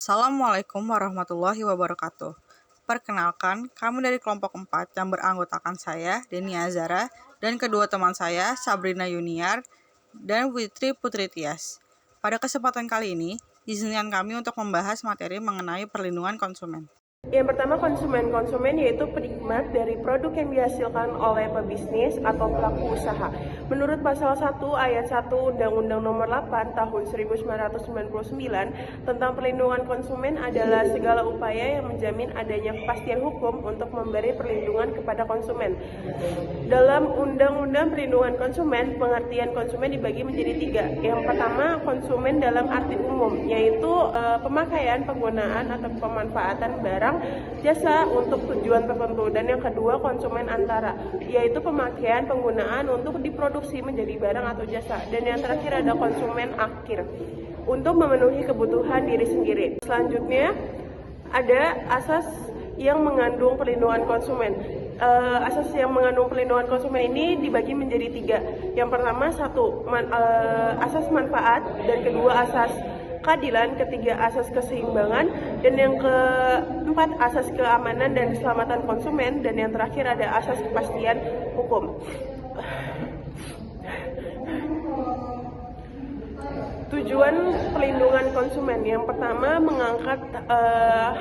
Assalamualaikum warahmatullahi wabarakatuh. Perkenalkan, kami dari kelompok 4 yang beranggotakan saya, Deni Azara, dan kedua teman saya, Sabrina Yuniar dan Fitri Putri Tias. Pada kesempatan kali ini, izinkan kami untuk membahas materi mengenai perlindungan konsumen. Yang pertama, konsumen yaitu penikmat dari produk yang dihasilkan oleh pebisnis atau pelaku usaha. Menurut pasal 1 ayat 1 Undang-Undang Nomor 8 Tahun 1999 tentang perlindungan konsumen adalah segala upaya yang menjamin adanya kepastian hukum untuk memberi perlindungan kepada konsumen. Dalam Undang-Undang Perlindungan Konsumen, pengertian konsumen dibagi menjadi 3. Yang pertama, konsumen dalam arti umum, yaitu pemakaian, penggunaan, atau pemanfaatan barang jasa untuk tujuan tertentu. Dan yang kedua, konsumen antara, yaitu pemakaian, penggunaan untuk diproduksi menjadi barang atau jasa. Dan yang terakhir ada konsumen akhir, untuk memenuhi kebutuhan diri sendiri. Selanjutnya ada asas yang mengandung perlindungan konsumen. Asas yang mengandung perlindungan konsumen ini dibagi menjadi 3. Yang pertama, asas manfaat, dan kedua asas keadilan, ketiga asas keseimbangan, dan yang keempat asas keamanan dan keselamatan konsumen, dan yang terakhir ada asas kepastian hukum. Tujuan perlindungan konsumen yang pertama, mengangkat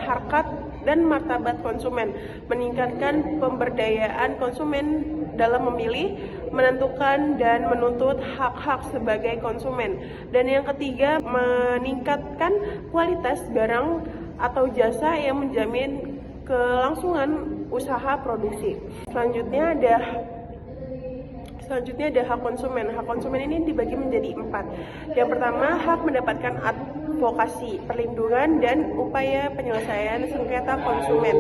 harkat dan martabat konsumen, meningkatkan pemberdayaan konsumen dalam memilih, menentukan dan menuntut hak-hak sebagai konsumen. Dan yang ketiga, meningkatkan kualitas barang atau jasa yang menjamin kelangsungan usaha produksi. Selanjutnya ada hak konsumen. Hak konsumen ini dibagi menjadi 4. Yang pertama, hak mendapatkan advokasi, perlindungan, dan upaya penyelesaian sengketa konsumen.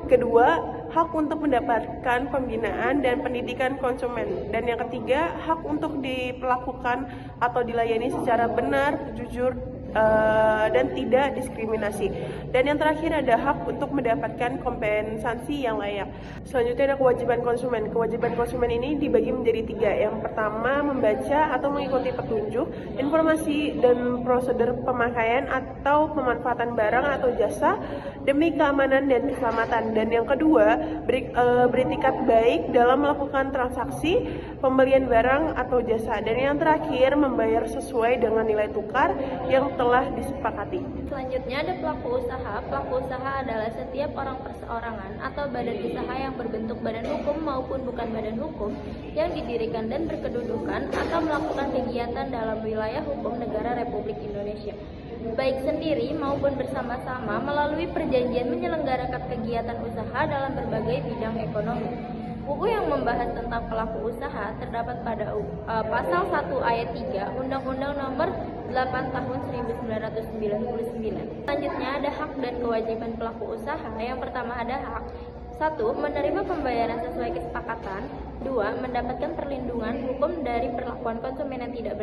Kedua, hak untuk mendapatkan pembinaan dan pendidikan konsumen. Dan yang ketiga, hak untuk diperlakukan atau dilayani secara benar, jujur, dan tidak diskriminasi. Dan yang terakhir ada hak untuk mendapatkan kompensasi yang layak. Selanjutnya ada kewajiban konsumen. Kewajiban konsumen ini dibagi menjadi 3. Yang pertama, membaca atau mengikuti petunjuk, informasi, dan prosedur pemakaian atau pemanfaatan barang atau jasa demi keamanan dan keselamatan. Dan yang kedua, beretikat baik dalam melakukan transaksi pembelian barang atau jasa. Dan yang terakhir, membayar sesuai dengan nilai tukar yang telah disepakati. Selanjutnya ada pelaku usaha. Pelaku usaha adalah setiap orang perseorangan atau badan usaha yang berbentuk badan hukum maupun bukan badan hukum yang didirikan dan berkedudukan atau melakukan kegiatan dalam wilayah hukum negara Republik Indonesia, baik sendiri maupun bersama-sama melalui perjanjian menyelenggarakan kegiatan usaha dalam berbagai bidang ekonomi. Buku yang membahas tentang pelaku usaha terdapat pada pasal 1 ayat 3 Undang-Undang Nomor 8 Tahun 1999. Selanjutnya ada hak dan kewajiban pelaku usaha. Yang pertama ada hak 1. Menerima pembayaran sesuai kesepakatan. 2. Mendapatkan perlindungan hukum dari perlakuan konsumen yang tidak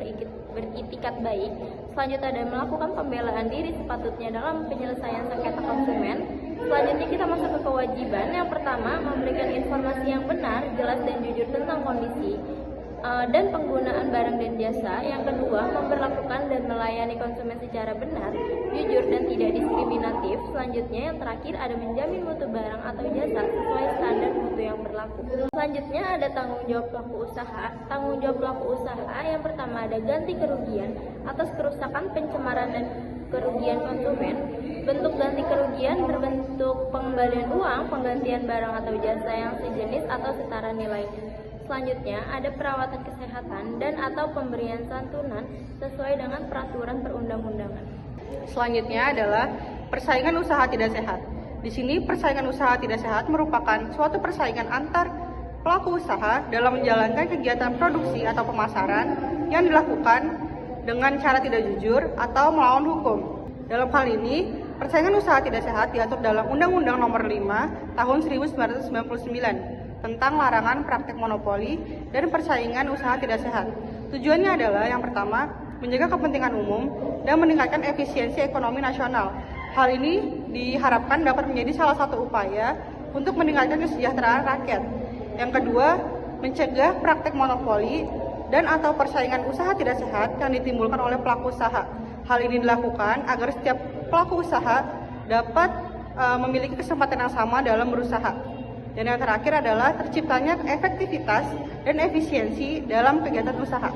beritikat baik. Selanjutnya ada melakukan pembelaan diri sepatutnya dalam penyelesaian sengketa konsumen. Selanjutnya kita masuk ke kewajiban. Yang pertama, memberikan informasi yang benar, jelas, dan jujur tentang kondisi dan penggunaan barang dan jasa. Yang kedua, memperlakukan dan melayani konsumen secara benar, jujur, dan tidak diskriminatif. Selanjutnya, yang terakhir ada menjamin mutu barang atau jasa sesuai standar mutu yang berlaku. Selanjutnya ada tanggung jawab pelaku usaha. Tanggung jawab pelaku usaha yang pertama ada ganti kerugian atas kerusakan, pencemaran, dan kerugian konsumen. Bentuk ganti kerugian berbentuk pengembalian uang, penggantian barang atau jasa yang sejenis atau setara nilainya. Selanjutnya ada perawatan kesehatan dan atau pemberian santunan sesuai dengan peraturan perundang-undangan. Selanjutnya adalah persaingan usaha tidak sehat. Di sini persaingan usaha tidak sehat merupakan suatu persaingan antar pelaku usaha dalam menjalankan kegiatan produksi atau pemasaran yang dilakukan dengan cara tidak jujur atau melawan hukum. Dalam hal ini, persaingan usaha tidak sehat diatur dalam Undang-Undang Nomor 5 Tahun 1999 tentang larangan praktik monopoli dan persaingan usaha tidak sehat. Tujuannya adalah yang pertama, menjaga kepentingan umum dan meningkatkan efisiensi ekonomi nasional. Hal ini diharapkan dapat menjadi salah satu upaya untuk meningkatkan kesejahteraan rakyat. Yang kedua, mencegah praktik monopoli dan atau persaingan usaha tidak sehat yang ditimbulkan oleh pelaku usaha. Hal ini dilakukan agar setiap pelaku usaha dapat memiliki kesempatan yang sama dalam berusaha. Dan yang terakhir adalah terciptanya efektivitas dan efisiensi dalam kegiatan usaha.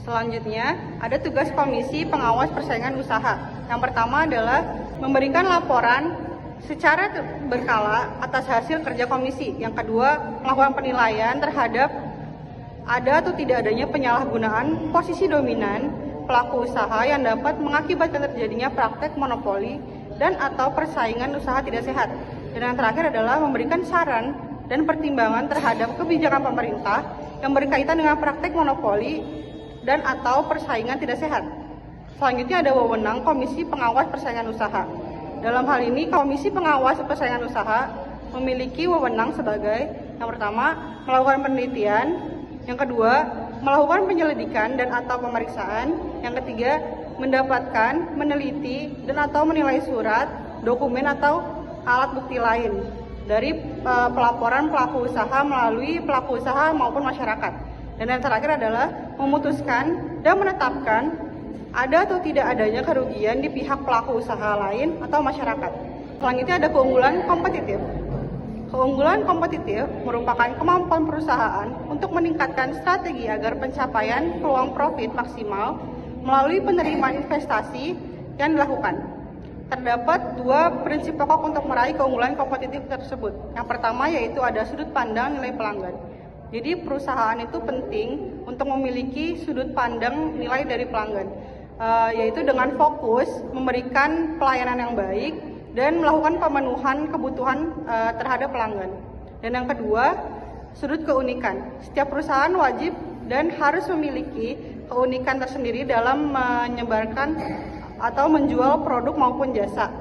Selanjutnya, ada tugas Komisi Pengawas Persaingan Usaha. Yang pertama adalah memberikan laporan secara berkala atas hasil kerja komisi. Yang kedua, melakukan penilaian terhadap ada atau tidak adanya penyalahgunaan posisi dominan pelaku usaha yang dapat mengakibatkan terjadinya praktek monopoli dan atau persaingan usaha tidak sehat. Dan yang terakhir adalah memberikan saran dan pertimbangan terhadap kebijakan pemerintah yang berkaitan dengan praktek monopoli dan atau persaingan tidak sehat. Selanjutnya ada wewenang Komisi Pengawas Persaingan Usaha. Dalam hal ini, Komisi Pengawas Persaingan Usaha memiliki wewenang sebagai yang pertama, melakukan penelitian, yang kedua, melakukan penyelidikan dan atau pemeriksaan, yang ketiga, mendapatkan, meneliti, dan atau menilai surat, dokumen atau alat bukti lain dari pelaporan pelaku usaha melalui pelaku usaha maupun masyarakat. Dan yang terakhir adalah memutuskan dan menetapkan ada atau tidak adanya kerugian di pihak pelaku usaha lain atau masyarakat. Selanjutnya ada keunggulan kompetitif. Keunggulan kompetitif merupakan kemampuan perusahaan untuk meningkatkan strategi agar pencapaian peluang profit maksimal melalui penerimaan investasi yang dilakukan. Terdapat dua prinsip pokok untuk meraih keunggulan kompetitif tersebut. Yang pertama yaitu ada sudut pandang nilai pelanggan. Jadi perusahaan itu penting untuk memiliki sudut pandang nilai dari pelanggan, yaitu dengan fokus memberikan pelayanan yang baik dan melakukan pemenuhan kebutuhan terhadap pelanggan. Dan yang kedua, sudut keunikan. Setiap perusahaan wajib dan harus memiliki keunikan tersendiri dalam menyebarkan atau menjual produk maupun jasa.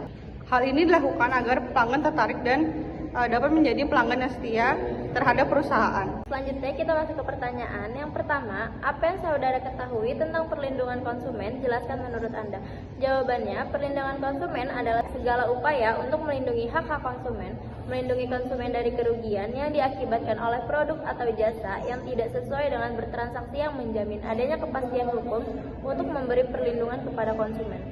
Hal ini dilakukan agar pelanggan tertarik dan dapat menjadi pelanggan yang setia terhadap perusahaan. Selanjutnya kita masuk ke pertanyaan. Yang pertama, apa yang saudara ketahui tentang perlindungan konsumen? Jelaskan menurut Anda. Jawabannya, perlindungan konsumen adalah segala upaya untuk melindungi hak-hak konsumen, melindungi konsumen dari kerugian yang diakibatkan oleh produk atau jasa yang tidak sesuai dengan bertransaksi yang menjamin adanya kepastian hukum untuk memberi perlindungan kepada konsumen.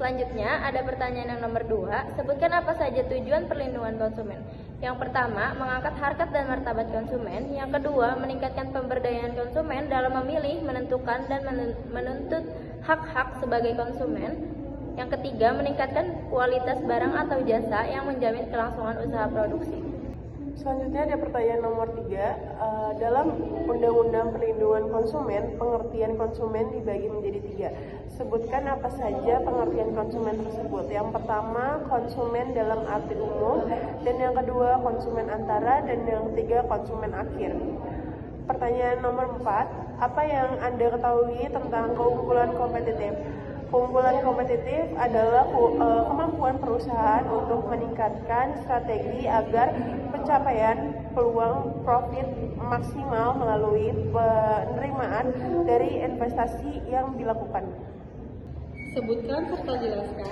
Selanjutnya, ada pertanyaan yang nomor 2. Sebutkan apa saja tujuan perlindungan konsumen. Yang pertama, mengangkat harkat dan martabat konsumen. Yang kedua, meningkatkan pemberdayaan konsumen dalam memilih, menentukan, dan menuntut hak-hak sebagai konsumen. Yang ketiga, meningkatkan kualitas barang atau jasa yang menjamin kelangsungan usaha produksi. Selanjutnya ada pertanyaan nomor 3. Dalam Undang-Undang Perlindungan Konsumen, pengertian konsumen dibagi menjadi 3. Sebutkan apa saja pengertian konsumen tersebut. Yang pertama, konsumen dalam arti umum, dan yang kedua, konsumen antara, dan yang ketiga, konsumen akhir. Pertanyaan nomor 4. Apa yang Anda ketahui tentang keunggulan kompetitif? Keunggulan kompetitif adalah kemampuan perusahaan untuk meningkatkan strategi agar pencapaian peluang profit maksimal melalui penerimaan dari investasi yang dilakukan. Sebutkan serta jelaskan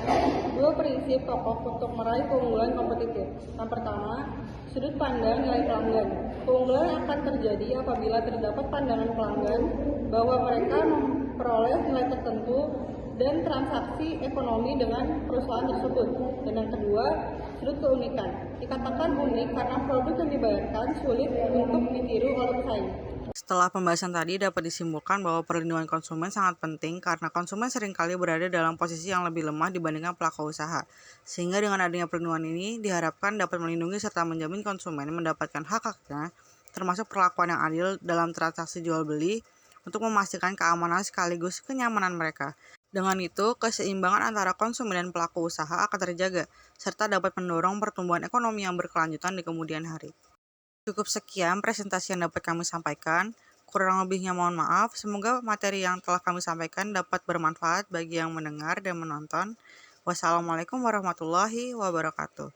dua prinsip pokok untuk meraih keunggulan kompetitif. Yang pertama, sudut pandang nilai pelanggan. Keunggulan akan terjadi apabila terdapat pandangan pelanggan bahwa mereka memperoleh nilai tertentu dan transaksi ekonomi dengan perusahaan tersebut. Dan yang kedua, sudut keunikan. Dikatakan unik karena produk yang dibayarkan sulit untuk ditiru oleh pesaing. Setelah pembahasan tadi dapat disimpulkan bahwa perlindungan konsumen sangat penting karena konsumen seringkali berada dalam posisi yang lebih lemah dibandingkan pelaku usaha. Sehingga dengan adanya perlindungan ini diharapkan dapat melindungi serta menjamin konsumen mendapatkan hak-haknya, termasuk perlakuan yang adil dalam transaksi jual beli untuk memastikan keamanan sekaligus kenyamanan mereka. Dengan itu, keseimbangan antara konsumen dan pelaku usaha akan terjaga, serta dapat mendorong pertumbuhan ekonomi yang berkelanjutan di kemudian hari. Cukup sekian presentasi yang dapat kami sampaikan. Kurang lebihnya mohon maaf. Semoga materi yang telah kami sampaikan dapat bermanfaat bagi yang mendengar dan menonton. Wassalamualaikum warahmatullahi wabarakatuh.